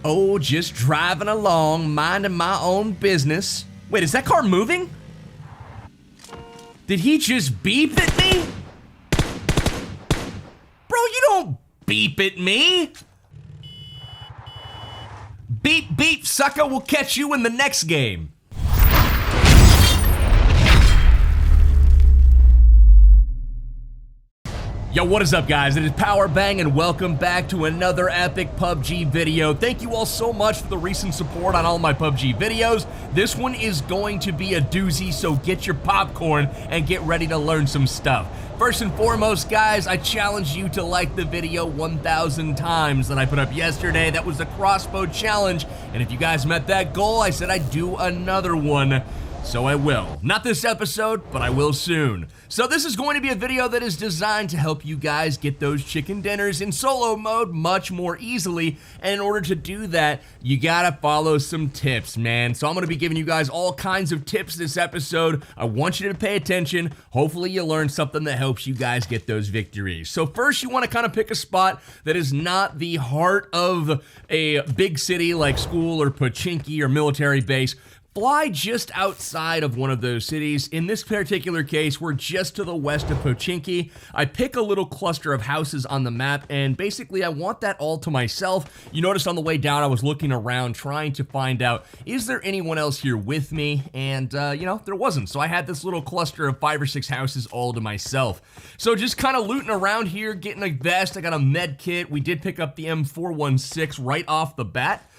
Oh, just driving along, minding my own business. Wait, is that car moving? Did he just beep at me? Bro, you don't beep at me. Beep, beep, sucker, we'll catch you in the next game. Yo, what is up, guys? It is Powerbang, and welcome back to another epic PUBG video. Thank you all so much for the recent support on all my PUBG videos. This one is going to be a doozy, so get your popcorn and get ready to learn some stuff. First and foremost, guys, I challenge you to like the video 1,000 times that I put up yesterday. That was the crossbow challenge, and if you guys met that goal, I said I'd do another one. So I will. Not this episode, but I will soon. So this is going to be a video that is designed to help you guys get those chicken dinners in solo mode much more easily. And in order to do that, you gotta follow some tips, man. So I'm gonna be giving you guys all kinds of tips this episode. I want you to pay attention. Hopefully you learn something that helps you guys get those victories. So first, you wanna kind of pick a spot that is not the heart of a big city like school or Pochinki or military base. Fly just outside of one of those cities. In this particular case, we're just to the west of Pochinki. I pick a little cluster of houses on the map, and basically I want that all to myself. You notice on the way down, I was looking around trying to find out, is there anyone else here with me? And you know, there wasn't. So I had this little cluster of 5 or 6 houses all to myself. So just kind of looting around here, getting a vest. I got a med kit. We did pick up the M416 right off the bat.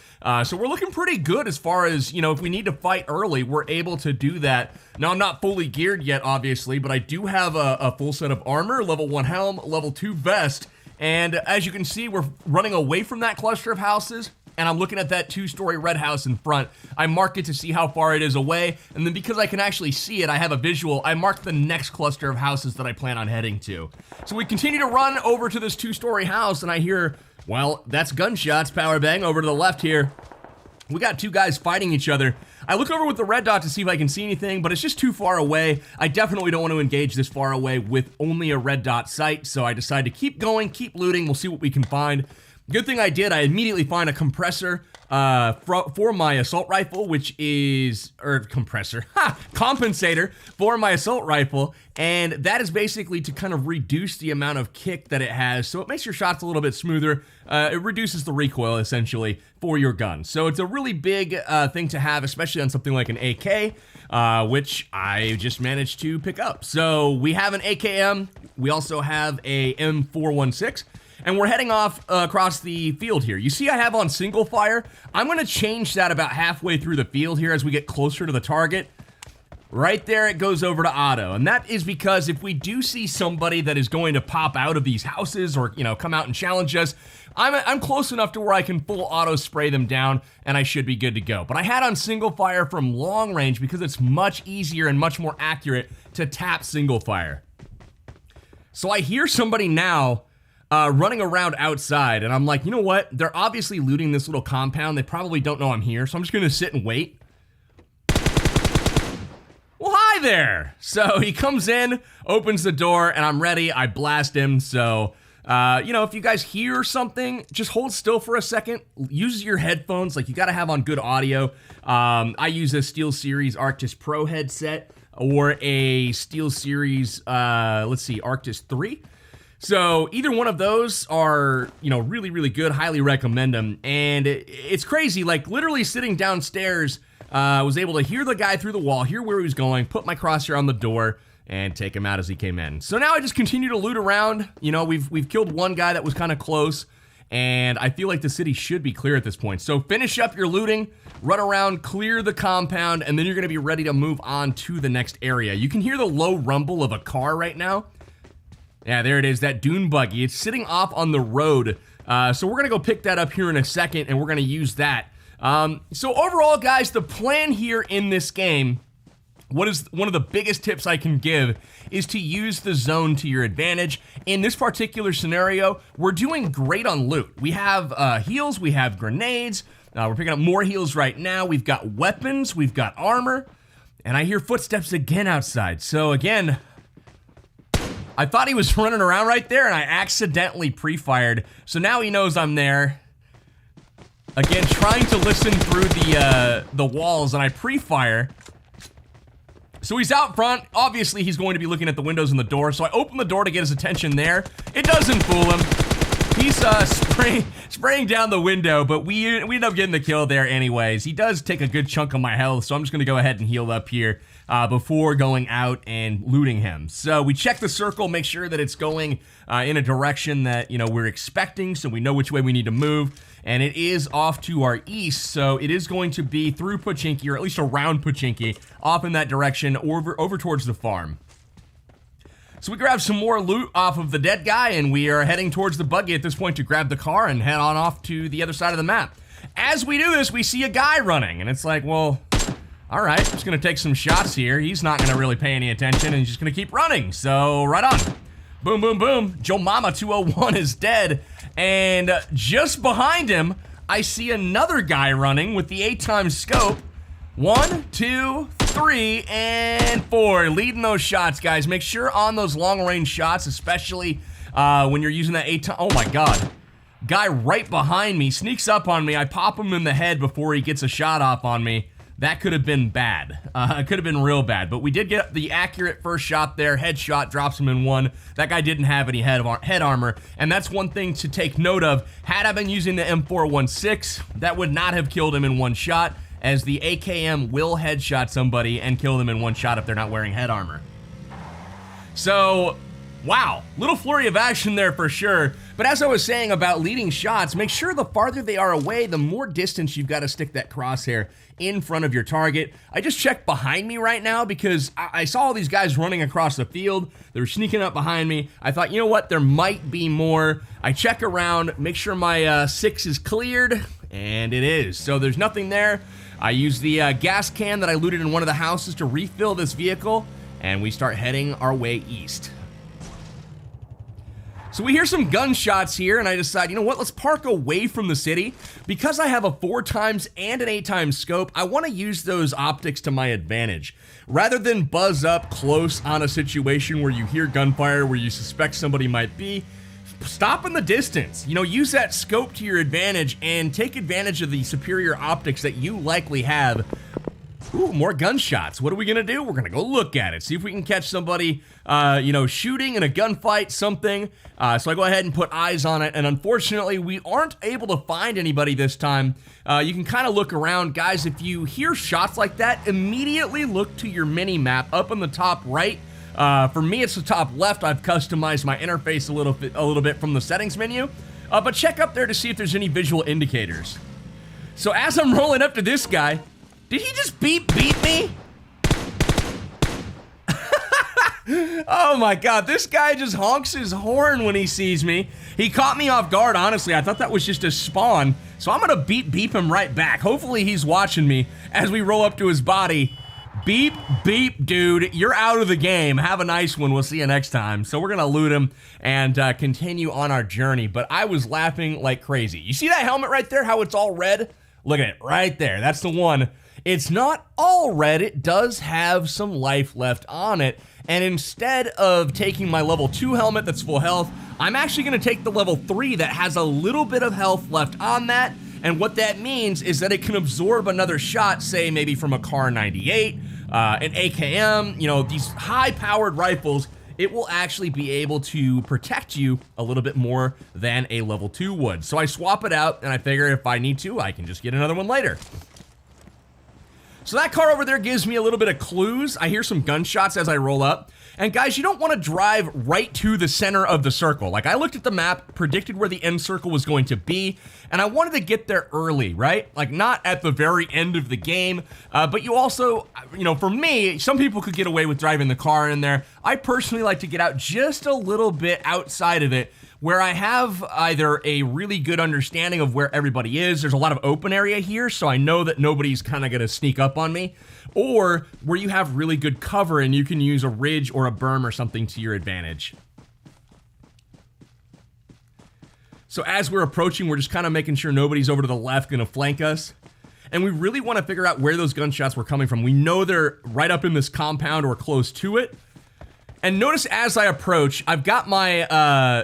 So we're looking pretty good as far as, you know, if we need to fight early, we're able to do that. Now, I'm not fully geared yet, obviously, but I do have a full set of armor, level 1 helm, level 2 vest, and as you can see, we're running away from that cluster of houses, and I'm looking at that 2-story red house in front. I mark it to see how far it is away, and then because I can actually see it, I have a visual, I mark the next cluster of houses that I plan on heading to. So we continue to run over to this 2-story house, and I hear, well, that's gunshots, Powerbang, over to the left here. We got 2 guys fighting each other. I look over with the red dot to see if I can see anything, but it's just too far away. I definitely don't want to engage this far away with only a red dot sight, so I decide to keep going, keep looting, we'll see what we can find. Good thing I did, I immediately find a compressor for my assault rifle, which is, compensator for my assault rifle, and that is basically to kind of reduce the amount of kick that it has, so it makes your shots a little bit smoother. It reduces the recoil, essentially, for your gun. So it's a really big thing to have, especially on something like an AK, which I just managed to pick up. So we have an AKM, we also have a M416, and we're heading off across the field here. You see I have on single fire. I'm gonna change that about halfway through the field here as we get closer to the target. Right there, it goes over to auto. And that is because if we do see somebody that is going to pop out of these houses or, you know, come out and challenge us, I'm close enough to where I can full auto spray them down and I should be good to go. But I had on single fire from long range because it's much easier and much more accurate to tap single fire. So I hear somebody now running around outside, and I'm like, you know what? They're obviously looting this little compound. They probably don't know I'm here, so I'm just gonna sit and wait. Well, hi there. So he comes in, opens the door, and I'm ready. I blast him. So, you know, if you guys hear something, just hold still for a second. Use your headphones. Like, you gotta have on good audio. I use a SteelSeries Arctis Pro headset or a SteelSeries, let's see, Arctis 3. So either one of those are, you know, really, really good. Highly recommend them. And it's crazy, like literally sitting downstairs, was able to hear the guy through the wall, hear where he was going, put my crosshair on the door, and take him out as he came in. So now I just continue to loot around. You know, we've killed one guy that was kind of close, and I feel like the city should be clear at this point. So finish up your looting, run around, clear the compound, and then you're gonna be ready to move on to the next area. You can hear the low rumble of a car right now. Yeah, there it is, that dune buggy. It's sitting off on the road. So we're gonna go pick that up here in a second, and we're gonna use that. So overall, guys, the plan here in this game, what is one of the biggest tips I can give is to use the zone to your advantage. In this particular scenario, we're doing great on loot. We have heals, we have grenades, we're picking up more heals right now, we've got weapons, we've got armor, and I hear footsteps again outside. So again, I thought he was running around right there, and I accidentally pre-fired. So now he knows I'm there. Again, trying to listen through the walls, and I pre-fire. So he's out front. Obviously, he's going to be looking at the windows and the door, so I open the door to get his attention there. It doesn't fool him. He's spraying down the window, but we end up getting the kill there anyways. He does take a good chunk of my health, so I'm just going to go ahead and heal up here before going out and looting him. So we check the circle, make sure that it's going in a direction that, you know, we're expecting, so we know which way we need to move. And it is off to our east, so it is going to be through Pochinki, or at least around Pochinki, off in that direction, over towards the farm. So we grab some more loot off of the dead guy, and we are heading towards the buggy at this point to grab the car and head on off to the other side of the map. As we do this, we see a guy running, and it's like, well, all right, just gonna take some shots here. He's not gonna really pay any attention, and he's just gonna keep running, so right on. Boom, boom, boom. Joe Mama 201 is dead, and just behind him, I see another guy running with the 8x scope. 1, 2, 3, and 4. Leading those shots, guys. Make sure on those long-range shots, especially when you're using that 8x. Oh my God. Guy right behind me sneaks up on me. I pop him in the head before he gets a shot off on me. That could have been bad. It could have been real bad, but we did get the accurate first shot there. Headshot drops him in 1. That guy didn't have any head armor, and that's one thing to take note of. Had I been using the M416, that would not have killed him in 1 shot, as the AKM will headshot somebody and kill them in 1 shot if they're not wearing head armor. So, wow, little flurry of action there for sure. But as I was saying about leading shots, make sure the farther they are away, the more distance you've got to stick that crosshair in front of your target. I just checked behind me right now because I saw all these guys running across the field. They were sneaking up behind me. I thought, you know what, there might be more. I check around, make sure my 6 is cleared, and it is. So there's nothing there. I use the gas can that I looted in one of the houses to refill this vehicle, and we start heading our way east. So we hear some gunshots here, and I decide, you know what, let's park away from the city. Because I have a 4x and an 8x scope, I want to use those optics to my advantage. Rather than buzz up close on a situation where you hear gunfire, where you suspect somebody might be, stop in the distance. You know, use that scope to your advantage and take advantage of the superior optics that you likely have. Ooh, more gunshots. What are we gonna do? We're gonna go look at it, see if we can catch somebody, you know, shooting in a gunfight, something. So I go ahead and put eyes on it, and unfortunately, we aren't able to find anybody this time. You can kind of look around. Guys, if you hear shots like that, immediately look to your mini-map up on the top right. For me, it's the top left. I've customized my interface a little bit from the settings menu, but check up there to see if there's any visual indicators. So as I'm rolling up to this guy, did he just beep me? Oh my God, this guy just honks his horn when he sees me. He caught me off guard, honestly. I thought that was just a spawn, so I'm gonna beep him right back. Hopefully he's watching me as we roll up to his body. Beep, beep, dude, you're out of the game. Have a nice one. We'll see you next time. So we're gonna loot him and continue on our journey, but I was laughing like crazy. You see that helmet right there, how it's all red? Look at it right there. That's the one. It's not all red. It does have some life left on it. And instead of taking my level 2 helmet that's full health, I'm actually gonna take the level 3 that has a little bit of health left on that. And what that means is that it can absorb another shot, say maybe from a Kar 98, an AKM, you know, these high-powered rifles. It will actually be able to protect you a little bit more than a level 2 would. So I swap it out, and I figure if I need to, I can just get another one later. So that car over there gives me a little bit of clues. I hear some gunshots as I roll up. And guys, you don't want to drive right to the center of the circle. Like, I looked at the map, predicted where the end circle was going to be, and I wanted to get there early, right? Like, not at the very end of the game, but you also, you know, for me, some people could get away with driving the car in there. I personally like to get out just a little bit outside of it, where I have either a really good understanding of where everybody is. There's a lot of open area here, so I know that nobody's kind of gonna sneak up on me, or where you have really good cover and you can use a ridge or a berm or something to your advantage. So as we're approaching, we're just kind of making sure nobody's over to the left gonna flank us. And we really want to figure out where those gunshots were coming from. We know they're right up in this compound or close to it. And notice as I approach, I've got my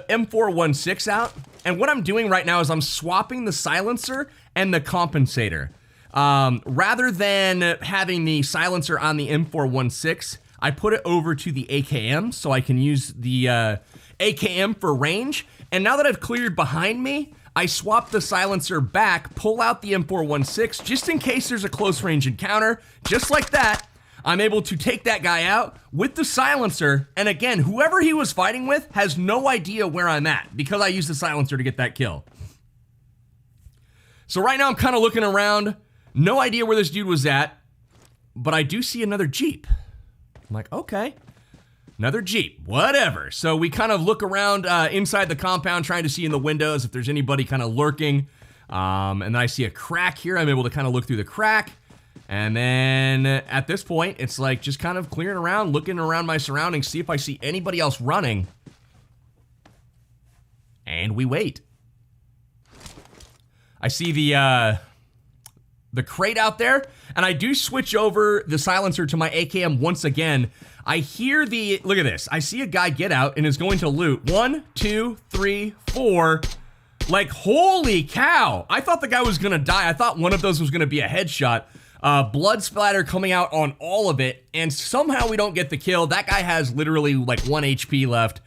M416 out, and what I'm doing right now is I'm swapping the silencer and the compensator. Rather than having the silencer on the M416, I put it over to the AKM so I can use the AKM for range. And now that I've cleared behind me, I swap the silencer back, pull out the M416 just in case there's a close range encounter. Just like that, I'm able to take that guy out with the silencer. And again, whoever he was fighting with has no idea where I'm at because I used the silencer to get that kill. So right now I'm kind of looking around, no idea where this dude was at, but I do see another Jeep. I'm like, okay. Another Jeep, whatever. So we kind of look around inside the compound, trying to see in the windows if there's anybody kind of lurking. And then I see a crack here. I'm able to kind of look through the crack. And then at this point, it's like just kind of clearing around, looking around my surroundings, see if I see anybody else running. And we wait. I see the crate out there, and I do switch over the silencer to my AKM once again. I hear look at this. I see a guy get out and is going to loot. 1, 2, 3, 4. Like, holy cow. I thought the guy was gonna die. I thought one of those was gonna be a headshot. Blood splatter coming out on all of it, and somehow we don't get the kill. That guy has literally like 1 HP left.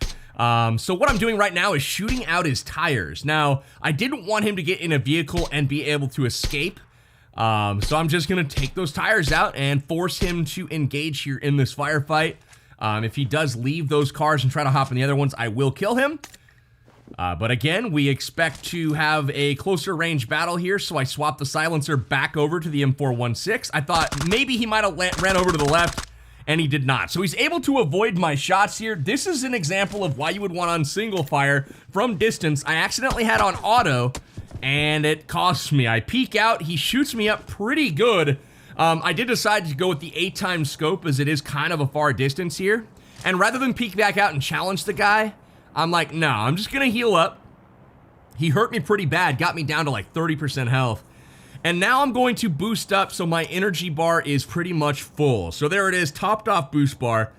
So what I'm doing right now is shooting out his tires. Now, I didn't want him to get in a vehicle and be able to escape. So I'm just gonna take those tires out and force him to engage here in this firefight. If he does leave those cars and try to hop in the other ones, I will kill him. But again, we expect to have a closer range battle here, so I swapped the silencer back over to the M416. I thought maybe he might have ran over to the left, and he did not. So he's able to avoid my shots here. This is an example of why you would want on single fire from distance. I accidentally had on auto, and it costs me. I peek out, he shoots me up pretty good. I did decide to go with the 8x scope as it is kind of a far distance here. And rather than peek back out and challenge the guy, I'm like, no, I'm just gonna heal up. He hurt me pretty bad, got me down to like 30% health. And now I'm going to boost up so my energy bar is pretty much full. So there it is, topped off boost bar.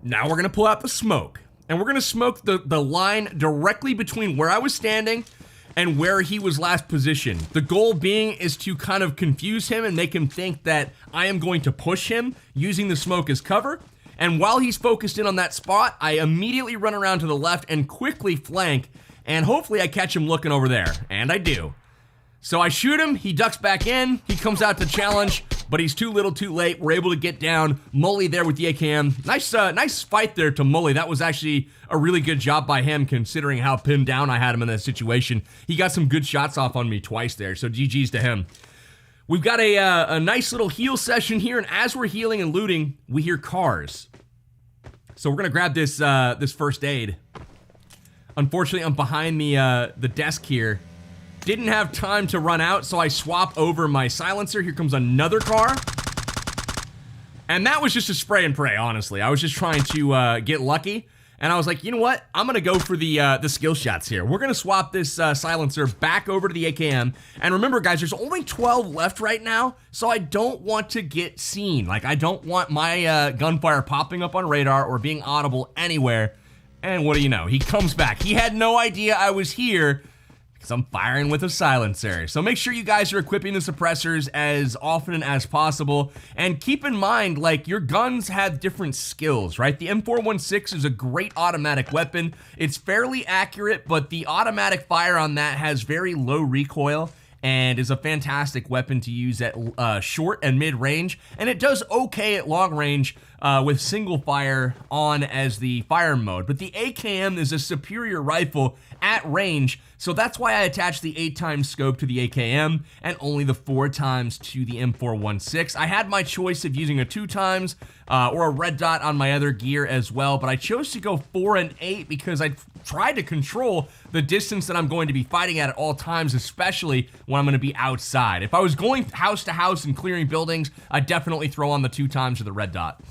Now we're gonna pull out the smoke. And we're gonna smoke the line directly between where I was standing and where he was last positioned. The goal being is to kind of confuse him and make him think that I am going to push him using the smoke as cover. And while he's focused in on that spot, I immediately run around to the left and quickly flank, and hopefully I catch him looking over there, and I do. So I shoot him, he ducks back in, he comes out to challenge, but he's too little too late. We're able to get down. Mully there with the AKM. Nice fight there to Mully. That was actually a really good job by him considering how pinned down I had him in that situation. He got some good shots off on me twice there, so GG's to him. We've got a nice little heal session here, and as we're healing and looting, we hear cars. So we're gonna grab this this first aid. Unfortunately, I'm behind the desk here. Didn't have time to run out, so I swap over my silencer. Here comes another car. And that was just a spray and pray, honestly. I was just trying to get lucky. And I was like, you know what? I'm gonna go for the skill shots here. We're gonna swap this silencer back over to the AKM. And remember, guys, there's only 12 left right now, so I don't want to get seen. Like, I don't want my gunfire popping up on radar or being audible anywhere. And what do you know? He comes back. He had no idea I was here, because I'm firing with a silencer. So make sure you guys are equipping the suppressors as often as possible. And keep in mind, like, your guns have different skills, right? The M416 is a great automatic weapon. It's fairly accurate, but the automatic fire on that has very low recoil and is a fantastic weapon to use at short and mid-range. And it does okay at long range with single fire on as the fire mode. But the AKM is a superior rifle at range, so that's why I attached the 8x scope to the AKM and only the 4x to the M416. I had my choice of using a 2x or a red dot on my other gear as well, but I chose to go 4 and 8 because I tried to control the distance that I'm going to be fighting at all times, especially when I'm going to be outside. If I was going house to house and clearing buildings, I'd definitely throw on the 2x or the red dot.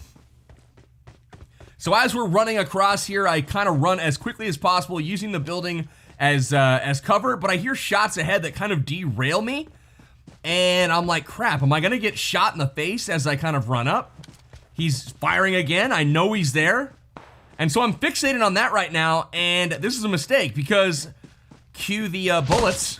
So as we're running across here, I kind of run as quickly as possible using the building as cover, but I hear shots ahead that kind of derail me, and I'm like, crap, am I gonna get shot in the face as I kind of run up? He's firing again, I know he's there, and so I'm fixated on that right now, and this is a mistake because cue the bullets.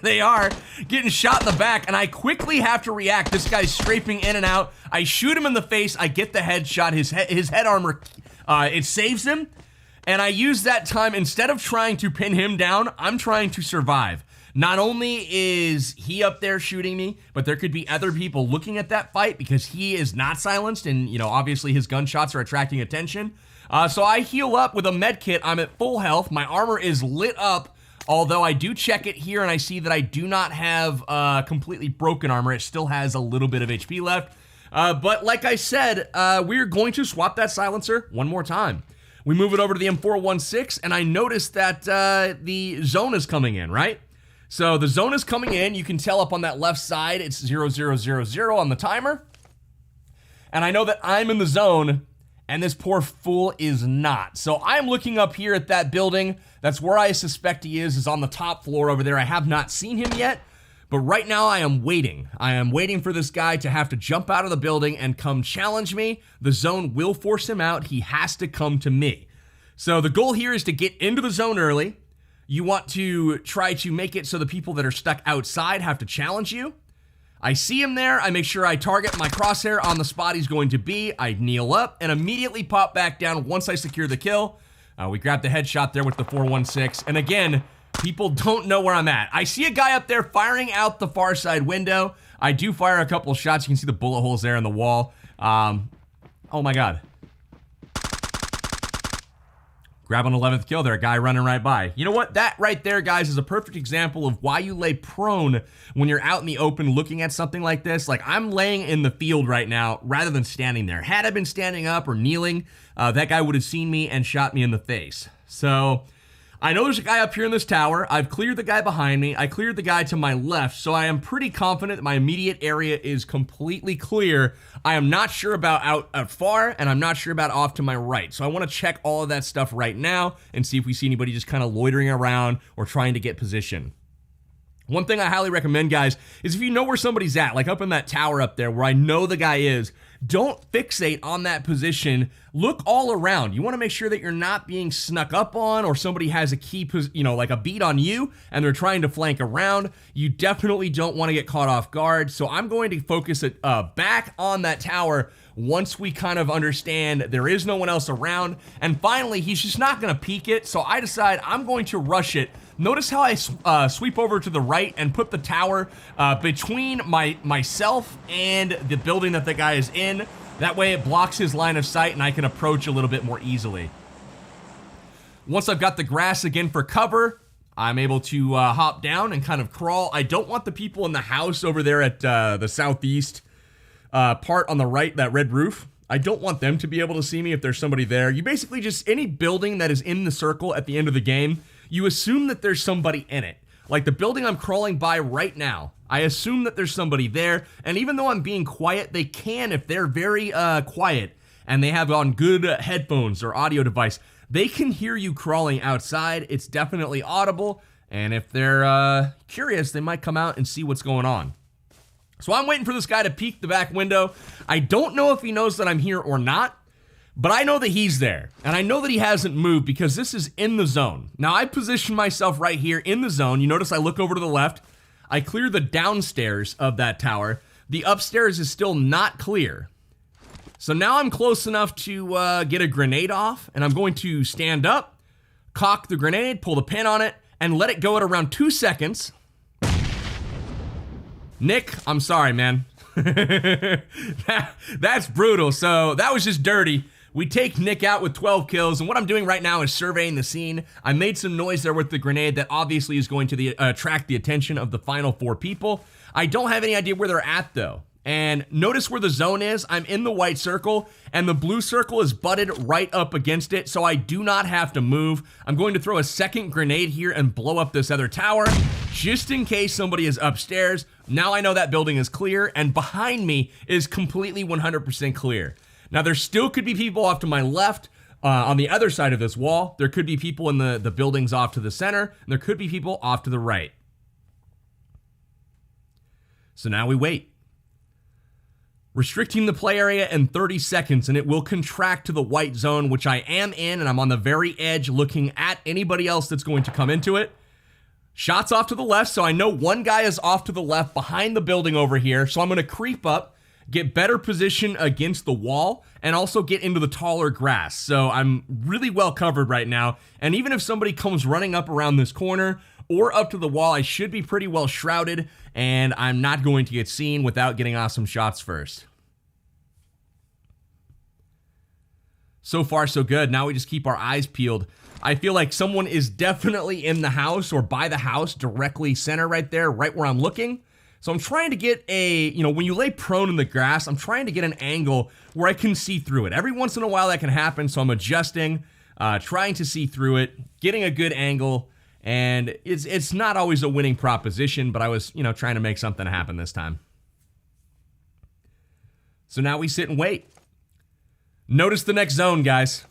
They are getting shot in the back, and I quickly have to react. This guy's scraping in and out. I shoot him in the face. I get the headshot. His head armor, it saves him. And I use that time, instead of trying to pin him down, I'm trying to survive. Not only is he up there shooting me, but there could be other people looking at that fight because he is not silenced, and obviously his gunshots are attracting attention. So I heal up with a med kit. I'm at full health. My armor is lit up, although I do check it here and I see that I do not have completely broken armor. It still has a little bit of HP left. But like I said, we're going to swap that silencer one more time. We move it over to the M416, and I notice that the zone is coming in, right? So the zone is coming in. You can tell up on that left side, it's 0000 on the timer. And I know that I'm in the zone, and this poor fool is not. So I'm looking up here at that building. That's where I suspect he is on the top floor over there. I have not seen him yet, but right now I am waiting. I am waiting for this guy to have to jump out of the building and come challenge me. The zone will force him out. He has to come to me. So the goal here is to get into the zone early. You want to try to make it so the people that are stuck outside have to challenge you. I see him there. I make sure I target my crosshair on the spot he's going to be. I kneel up and immediately pop back down once I secure the kill. We grab the headshot there with the 416. And again, people don't know where I'm at. I see a guy up there firing out the far side window. I do fire a couple of shots. You can see the bullet holes there in the wall. Oh my God. Grab an 11th kill there, a guy running right by. You know what? That right there, guys, is a perfect example of why you lay prone when you're out in the open looking at something like this. Like, I'm laying in the field right now rather than standing there. Had I been standing up or kneeling, that guy would have seen me and shot me in the face. So I know there's a guy up here in this tower. I've cleared the guy behind me. I cleared the guy to my left, so I am pretty confident that my immediate area is completely clear. I am not sure about out far, and I'm not sure about off to my right. So I want to check all of that stuff right now and see if we see anybody just kind of loitering around or trying to get position. One thing I highly recommend, guys, is if you know where somebody's at, like up in that tower up there where I know the guy is, don't fixate on that position. Look all around. You want to make sure that you're not being snuck up on, or somebody has a key, like a beat on you and they're trying to flank around. You definitely don't want to get caught off guard. So I'm going to focus it back on that tower once we kind of understand there is no one else around. And finally, he's just not going to peek it. So I decide I'm going to rush it. Notice how I sweep over to the right and put the tower between myself and the building that the guy is in. That way it blocks his line of sight and I can approach a little bit more easily. Once I've got the grass again for cover, I'm able to hop down and kind of crawl. I don't want the people in the house over there at the southeast part on the right, that red roof. I don't want them to be able to see me if there's somebody there. You basically just, any building that is in the circle at the end of the game, you assume that there's somebody in it. Like the building I'm crawling by right now, I assume that there's somebody there, and even though I'm being quiet, they can, if they're very quiet and they have on good headphones or audio device, they can hear you crawling outside. It's definitely audible, and if they're curious, they might come out and see what's going on. So I'm waiting for this guy to peek the back window. I don't know if he knows that I'm here or not, but I know that he's there, and I know that he hasn't moved because this is in the zone. Now, I position myself right here in the zone. You notice I look over to the left. I clear the downstairs of that tower. The upstairs is still not clear. So now I'm close enough to get a grenade off, and I'm going to stand up, cock the grenade, pull the pin on it, and let it go at around 2 seconds. Nick, I'm sorry, man. That's brutal. So that was just dirty. We take Nick out with 12 kills, and what I'm doing right now is surveying the scene. I made some noise there with the grenade that obviously is going to attract the attention of the final 4 people. I don't have any idea where they're at, though. And notice where the zone is. I'm in the white circle, and the blue circle is butted right up against it, so I do not have to move. I'm going to throw a second grenade here and blow up this other tower, just in case somebody is upstairs. Now I know that building is clear, and behind me is completely 100% clear. Now, there still could be people off to my left on the other side of this wall. There could be people in the buildings off to the center, and there could be people off to the right. So now we wait. Restricting the play area in 30 seconds, and it will contract to the white zone, which I am in, and I'm on the very edge looking at anybody else that's going to come into it. Shots off to the left, so I know one guy is off to the left behind the building over here, so I'm going to creep up, get better position against the wall, and also get into the taller grass. So I'm really well covered right now, and even if somebody comes running up around this corner or up to the wall, I should be pretty well shrouded, and I'm not going to get seen without getting awesome shots first. So far, so good. Now we just keep our eyes peeled. I feel like someone is definitely in the house or by the house, directly center right there, right where I'm looking. So I'm trying to get a, when you lay prone in the grass, I'm trying to get an angle where I can see through it. Every once in a while that can happen, so I'm adjusting, trying to see through it, getting a good angle, and it's not always a winning proposition, but I was, trying to make something happen this time. So now we sit and wait. Notice the next zone, guys.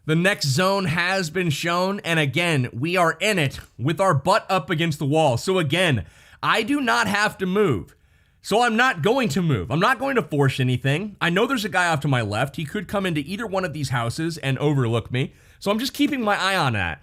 The next zone has been shown, and again, we are in it with our butt up against the wall. So again, I do not have to move. So I'm not going to move. I'm not going to force anything. I know there's a guy off to my left. He could come into either one of these houses and overlook me. So I'm just keeping my eye on that.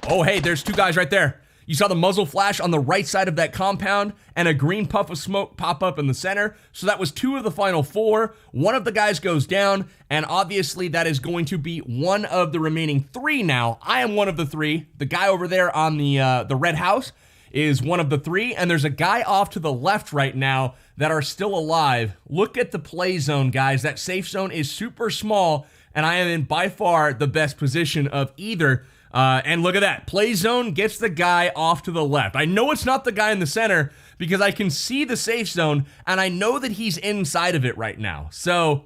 Oh, hey, there's two guys right there. You saw the muzzle flash on the right side of that compound and a green puff of smoke pop up in the center. So that was 2 of the final 4. One of the guys goes down, and obviously that is going to be one of the remaining 3 now. I am one of the 3. The guy over there on the red house is one of the 3, and there's a guy off to the left right now that are still alive. Look at the play zone, guys. That safe zone is super small, and I am in by far the best position of either. And look at that. Play zone gets the guy off to the left. I know it's not the guy in the center because I can see the safe zone, and I know that he's inside of it right now. So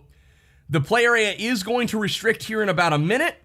the play area is going to restrict here in about a minute.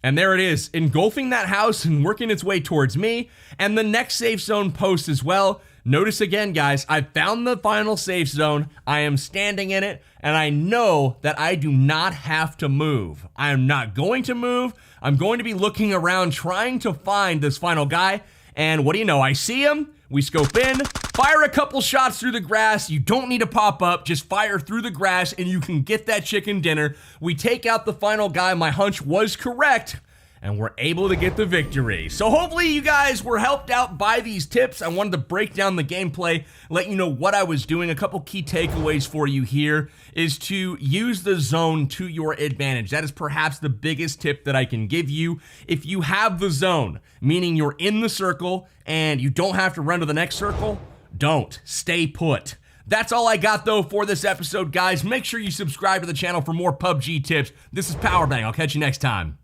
And there it is, engulfing that house and working its way towards me, and the next safe zone post as well. Notice again, guys, I found the final safe zone. I am standing in it, and I know that I do not have to move. I am not going to move. I'm going to be looking around trying to find this final guy, and what do you know? I see him. We scope in, fire a couple shots through the grass. You don't need to pop up, just fire through the grass and you can get that chicken dinner. We take out the final guy. My hunch was correct, and we're able to get the victory. So hopefully you guys were helped out by these tips. I wanted to break down the gameplay, let you know what I was doing. A couple key takeaways for you here is to use the zone to your advantage. That is perhaps the biggest tip that I can give you. If you have the zone, meaning you're in the circle and you don't have to run to the next circle, don't. Stay put. That's all I got, though, for this episode, guys. Make sure you subscribe to the channel for more PUBG tips. This is Powerbang. I'll catch you next time.